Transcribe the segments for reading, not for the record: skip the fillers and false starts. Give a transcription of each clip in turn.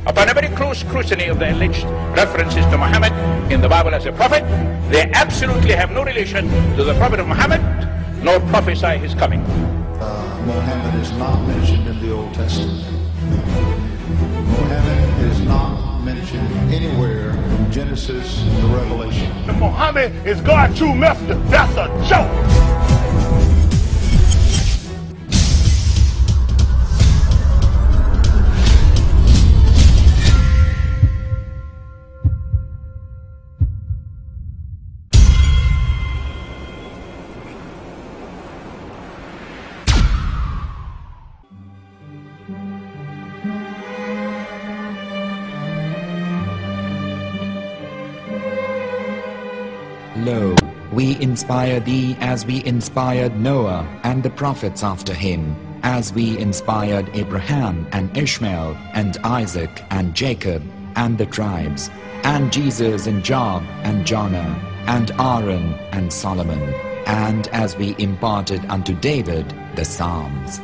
Upon a very close scrutiny of the alleged references to Muhammad in the Bible as a prophet, they absolutely have no relation to the prophet of Muhammad, nor prophesy his coming. Muhammad is not mentioned in the Old Testament. Muhammad is not mentioned anywhere from Genesis to Revelation. Muhammad is God's true messenger. That's a joke. Lo, we inspire thee as we inspired Noah and the prophets after him, as we inspired Abraham and Ishmael and Isaac and Jacob and the tribes, and Jesus and Job and Jonah and Aaron and Solomon, and as we imparted unto David the Psalms.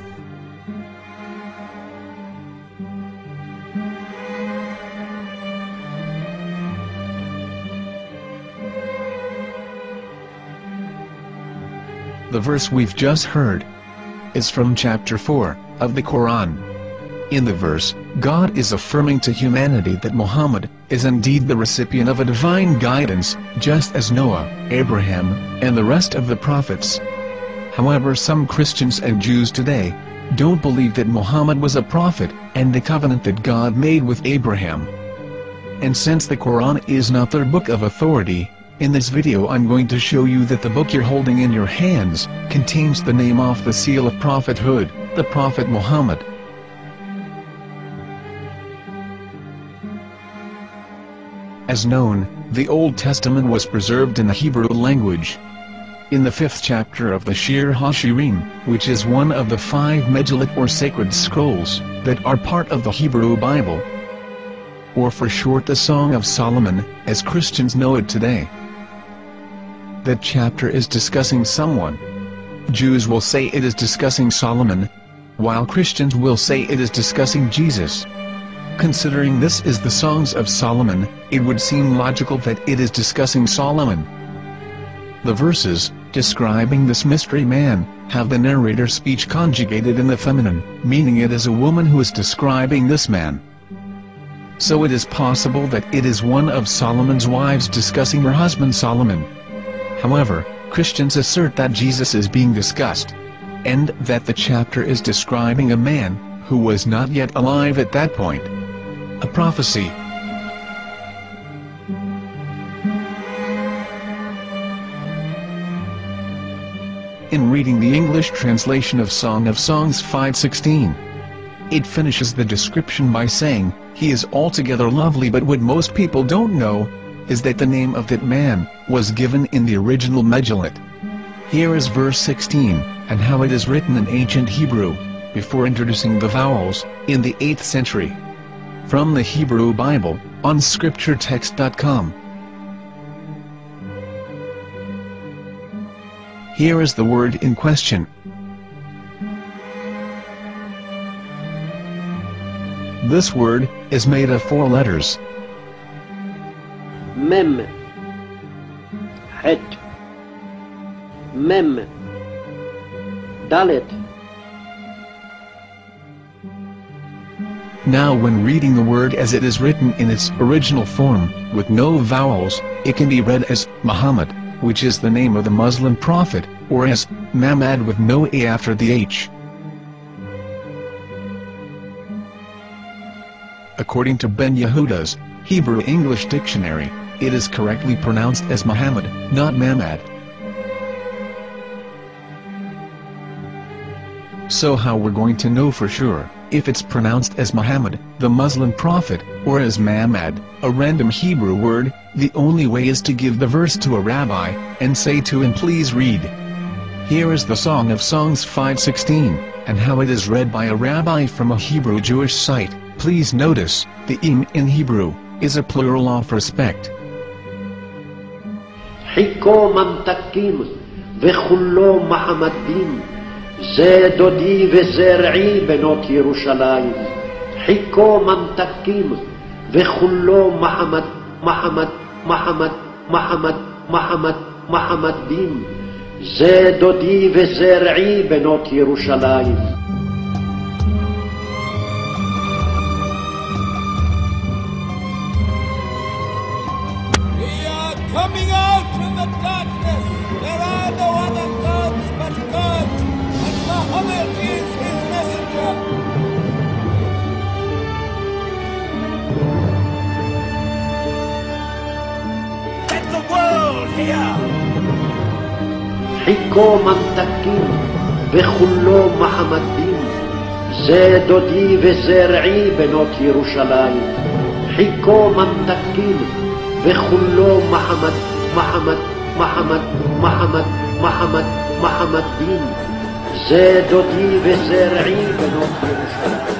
The verse we've just heard is from chapter 4 of the Quran. In the verse, God is affirming to humanity that Muhammad is indeed the recipient of a divine guidance, just as Noah, Abraham, and the rest of the prophets. However, some Christians and Jews today don't believe that Muhammad was a prophet and the covenant that God made with Abraham. And since the Quran is not their book of authority, in this video I'm going to show you that the book you're holding in your hands contains the name off the seal of prophethood, the Prophet Muhammad. As known, the Old Testament was preserved in the Hebrew language. In the 5th chapter of the Shir HaShirim, which is one of the 5 Megillat or sacred scrolls that are part of the Hebrew Bible, or for short the Song of Solomon, as Christians know it today. That chapter is discussing someone. Jews will say it is discussing Solomon, while Christians will say it is discussing Jesus. Considering this is the Songs of Solomon, it would seem logical that it is discussing Solomon. The verses, describing this mystery man, have the narrator's speech conjugated in the feminine, meaning it is a woman who is describing this man. So it is possible that it is one of Solomon's wives discussing her husband Solomon. However, Christians assert that Jesus is being discussed, and that the chapter is describing a man who was not yet alive at that point. A prophecy. In reading the English translation of Song of Songs 5:16, it finishes the description by saying, "He is altogether lovely," but what most people don't know is that the name of that man was given in the original Megillat. Here is verse 16, and how it is written in ancient Hebrew, before introducing the vowels, in the 8th century. From the Hebrew Bible, on scripturetext.com. Here is the word in question. This word is made of 4 letters. Mem, Het, Mem, Dalet. Now when reading the word as it is written in its original form, with no vowels, it can be read as Muhammad, which is the name of the Muslim prophet, or as Mamad with no A after the H. According to Ben Yehuda's Hebrew English Dictionary, it is correctly pronounced as Muhammad, not Mamad. So how we're going to know for sure if it's pronounced as Muhammad, the Muslim prophet, or as Mamad, a random Hebrew word? The only way is to give the verse to a rabbi and say to him, "Please read." Here is the Song of Songs 5:16, and how it is read by a rabbi from a Hebrew Jewish site. Please notice, the im in Hebrew is a plural of respect. Hiko mamtakim vechullo Mahamadim ze dodi ve zer'i benot Yerushalayim. Hiko mamtakim וכולו מחמד, מחמד, מחמד, מחמד, מחמד, מחמד דין. זה דודי וזה רעי בנות ירושלים. Coming out from the darkness, there are no other gods but God, and Muhammad is his messenger. Let the world hear. חיכו ממתקים וכולו מחמד דין. זה דודי וזה רעי בנות ירושלים. חיכו ממתקים וכולו מחמד, מחמד, מחמד, מחמד, מחמד, מחמד דין. זה דודי וזה רעי בנות ירושלים.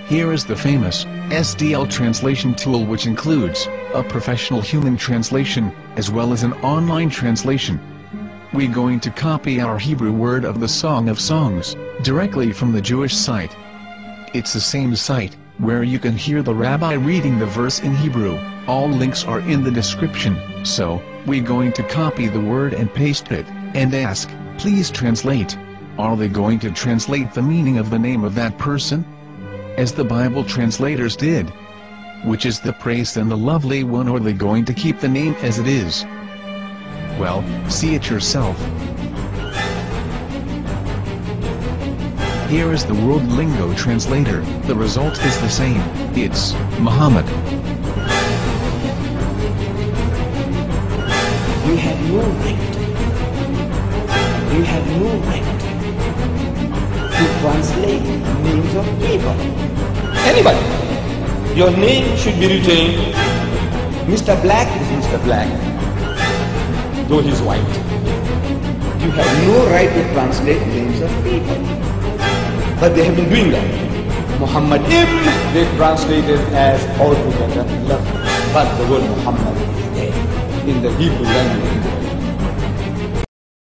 Here is the famous SDL translation tool, which includes a professional human translation, as well as an online translation. We're going to copy our Hebrew word of the Song of Songs, directly from the Jewish site. It's the same site, where you can hear the rabbi reading the verse in Hebrew. All links are in the description, so, we're going to copy the word and paste it, and ask, please translate. Are they going to translate the meaning of the name of that person? As the Bible translators did. Which is the praised and the lovely one, or are they going to keep the name as it is? Well, see it yourself. Here is the World Lingo translator. The result is the same. It's Muhammad. We have no right. We have no right to translate names of people. Anybody. Your name should be retained. Mr. Black is Mr. Black, though he's white. You have no right to translate names of people. But they have been doing that. Muhammad they translated as altogether lovely. But the word Muhammad is there in the Hebrew language.